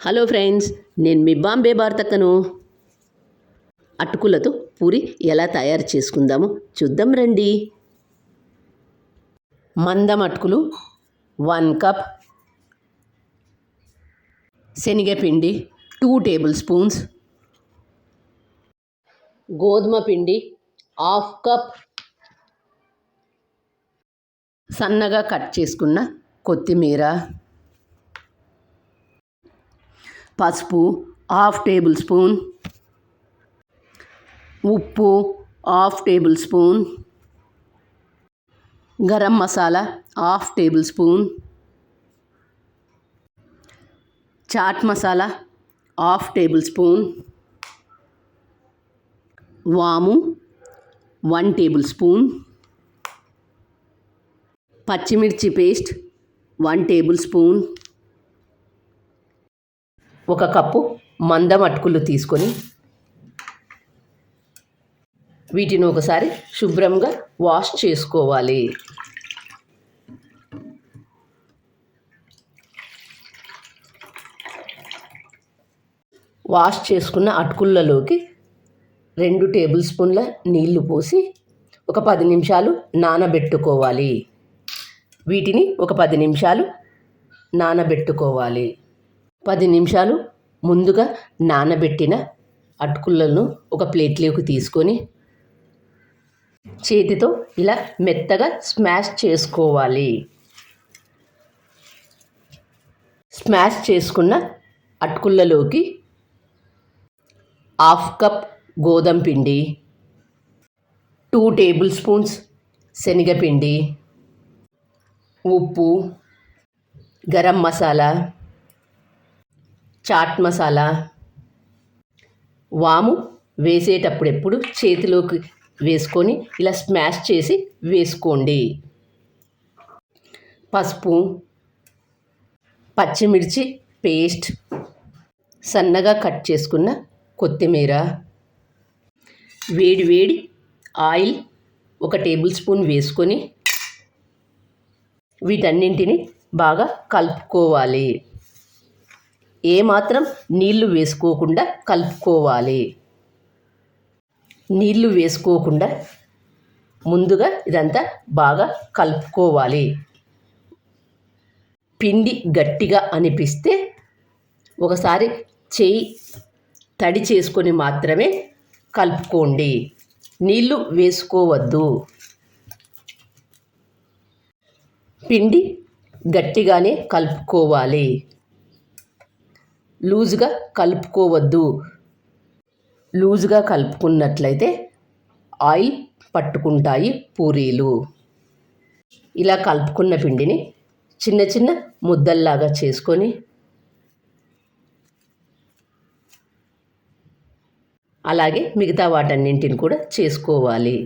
Hello friends, నేను మీ బాంబే భారతక్కను. అటుకులతో పూరి ఎలా తయారు చేసుకుందామో చూద్దాం రండి. మందం అటుకులు 1 కప్, శనగపిండి 2 టేబుల్ స్పూన్స్, గోధుమ పిండి 1/2 కప్, సన్నగా కట్ చేసుకున్న కొత్తిమీర, పసుపు 1/2 టేబుల్ స్పూన్, ఉప్పు 1/2 tablespoon, garam masala 1/2 tablespoon, chaat masala 1/2 tablespoon, వాము 1 టేబుల్ స్పూన్, పచ్చిమిర్చి పేస్ట్ 1 టేబుల్ స్పూన్, 1 కప్పు మందం అటుకులు తీసుకొని వీటిని ఒకసారి శుభ్రంగా వాష్ చేసుకోవాలి. వాష్ చేసుకున్న అటుకులలోకి 2 టేబుల్ స్పూన్ల నీళ్లు పోసి ఒక 10 నిమిషాలు నానబెట్టుకోవాలి. వీటిని ఒక 10 నిమిషాలు నానబెట్టుకోవాలి. 10 నిమిషాలు ముందుగా నానబెట్టిన అటుకులను ఒక ప్లేట్లోకి తీసుకొని చేతితో ఇలా మెత్తగా స్మాష్ చేసుకోవాలి. స్మాష్ చేసుకున్న అటుకులలోకి 1/2 కప్ గోధుమ పిండి, 2 టేబుల్ స్పూన్స్ శనగపిండి, ఉప్పు, గరం మసాలా, చాట్ మసాలా, వాము వేసేటప్పుడు చేతిలోకి వేసుకొని ఇలా స్మాష్ చేసి వేసుకోండి. పసుపు, పచ్చిమిర్చి పేస్ట్, సన్నగా కట్ చేసుకున్న కొత్తిమీర, వేడి ఆయిల్ 1 టేబుల్ స్పూన్ వేసుకొని వీటన్నింటిని బాగా కలుపుకోవాలి. ఏమాత్రం నీళ్లు వేసుకోకుండా కలుపుకోవాలి. నీళ్లు వేసుకోకుండా ముందుగా ఇదంతా బాగా కలుపుకోవాలి. పిండి గట్టిగా అనిపిస్తే ఒకసారి చేయి తడి చేసుకొని మాత్రమే కలుపుకోండి. నీళ్లు వేసుకోవద్దు. పిండి గట్టిగానే కలుపుకోవాలి. లూజుగా కలుపుకోవద్దు. లూజుగా కలుపుకున్నట్లయితే ఆయిల్ పట్టుకుంటాయి పూరీలు. ఇలా కలుపుకున్న పిండిని చిన్న చిన్న ముద్దల్లాగా చేసుకొని అలాగే మిగతా వాటన్నింటిని కూడా చేసుకోవాలి.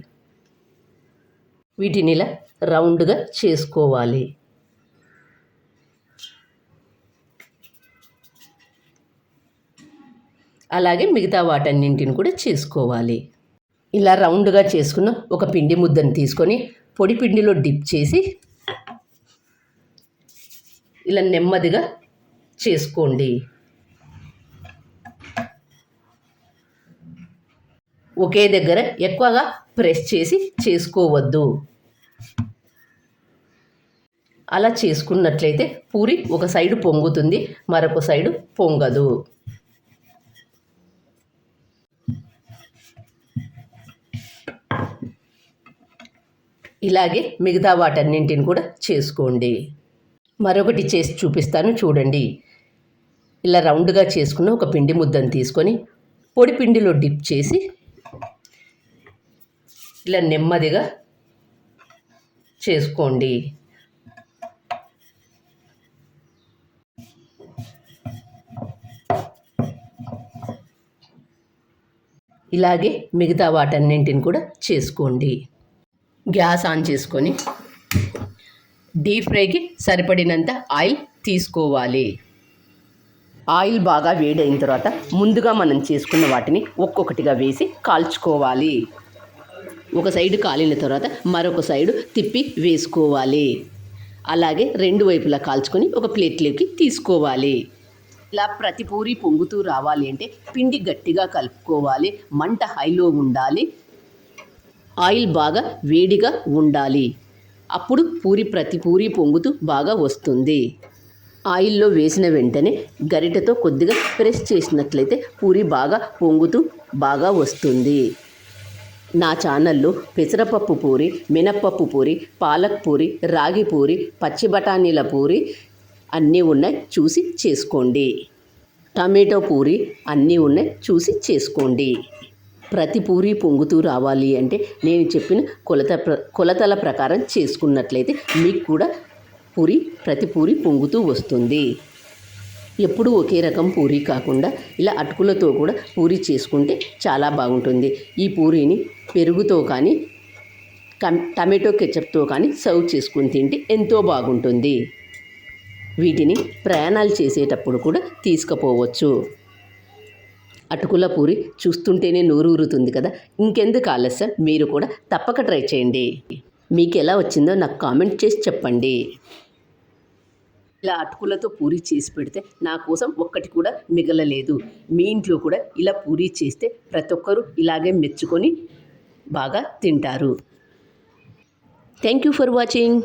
వీటిని ఇలా రౌండ్గా చేసుకోవాలి. అలాగే మిగతా వాటన్నింటిని కూడా చేసుకోవాలి. ఇలా రౌండ్గా చేసుకున్న ఒక పిండి ముద్దను తీసుకొని పొడి పిండిలో డిప్ చేసి ఇలా నెమ్మదిగా చేసుకోండి. ఒకే దగ్గర ఎక్కువగా ప్రెస్ చేసి చేసుకోవద్దు. అలా చేసుకున్నట్లయితే పూరి ఒక సైడు పొంగుతుంది, మరొక సైడు పొంగదు. ఇలాగే మిగతా వాటన్నింటిని కూడా చేసుకోండి. మరొకటి చేసి చూపిస్తాను చూడండి. ఇలా రౌండ్గా చేసుకున్న ఒక పిండి ముద్దను తీసుకొని పొడి పిండిలో డిప్ చేసి ఇలా నెమ్మదిగా చేసుకోండి. ఇలాగే మిగతా వాటన్నింటిని కూడా చేసుకోండి. గ్యాస్ ఆన్ చేసుకొని డీప్ ఫ్రైకి సరిపడినంత ఆయిల్ తీసుకోవాలి. ఆయిల్ బాగా వేడైన తర్వాత ముందుగా మనం చేసుకున్న వాటిని ఒక్కొక్కటిగా వేసి కాల్చుకోవాలి. ఒక సైడు కాలిన తర్వాత మరొక సైడు తిప్పి వేసుకోవాలి. అలాగే 2 వైపులా కాల్చుకొని ఒక ప్లేట్లోకి తీసుకోవాలి. ఇలా ప్రతి పూరి పొంగుతూ రావాలి అంటే పిండి గట్టిగా కలుపుకోవాలి, మంట హైలో ఉండాలి, ఆయిల్ బాగా వేడిగా ఉండాలి. అప్పుడు ప్రతి పూరి పొంగుతూ బాగా వస్తుంది. ఆయిల్లో వేసిన వెంటనే గరిటెతో కొద్దిగా ప్రెస్ చేసినట్లయితే పూరి బాగా పొంగుతూ బాగా వస్తుంది. నా ఛానల్లో పెసరపప్పు పూరి, మినప్పప్పు పూరి, పాలక్ పూరి, రాగి పూరి, పచ్చి బఠానీల పూరి అన్నీ ఉన్నాయి, చూసి చేసుకోండి. టమాటో పూరి అన్నీ ఉన్నాయి, చూసి చేసుకోండి. ప్రతి పూరి పొంగుతూ రావాలి అంటే నేను చెప్పిన కొలతల ప్రకారం చేసుకున్నట్లయితే మీకు కూడా ప్రతి పూరి పొంగుతూ వస్తుంది. ఎప్పుడూ ఒకే రకం పూరి కాకుండా ఇలా అటుకులతో కూడా పూరి చేసుకుంటే చాలా బాగుంటుంది. ఈ పూరీని పెరుగుతో కానీ టమాటో కెచప్తో కానీ సర్వ్ చేసుకుని తింటే ఎంతో బాగుంటుంది. వీటిని ప్రయాణాలు చేసేటప్పుడు కూడా తీసుకుపోవచ్చు. అటుకుల పూరి చూస్తుంటేనే నోరు ఊరుతుంది కదా. ఇంకెందుకు ఆలస్యం, మీరు కూడా తప్పక ట్రై చేయండి. మీకు ఎలా వచ్చిందో నాకు కామెంట్ చేసి చెప్పండి. ఇలా అటుకులతో పూరి చేసి పెడితే నా కోసం ఒక్కటి కూడా మిగలలేదు. మీ ఇంట్లో కూడా ఇలా పూరి చేస్తే ప్రతి ఒక్కరూ ఇలాగే మెచ్చుకొని బాగా తింటారు. Thank you for watching.